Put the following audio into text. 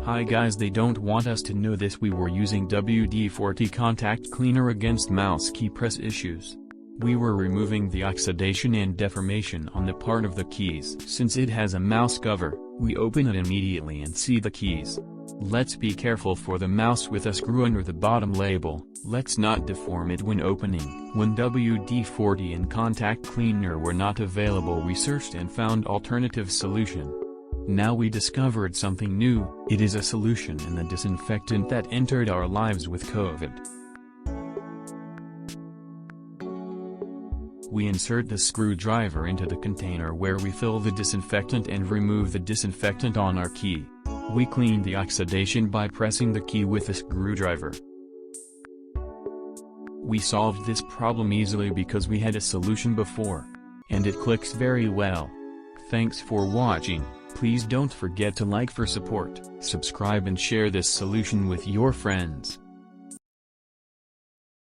Hi guys, they don't want us to know this. We were using WD-40 contact cleaner against mouse key press issues. We were removing the oxidation and deformation on the part of the keys. Since it has a mouse cover, we open it immediately and see the keys. Let's be careful for the mouse with a screw under the bottom label. Let's not deform it when opening. When WD-40 and contact cleaner were not available, we searched and found alternative solution. Now we discovered something new. It is a solution in the disinfectant that entered our lives with COVID. We insert the screwdriver into the container where we fill the disinfectant and remove the disinfectant on our key. We clean the oxidation by pressing the key with a screwdriver. We solved this problem easily because we had a solution before. And it clicks very well. Thanks for watching. Please don't forget to like for support, subscribe and share this solution with your friends.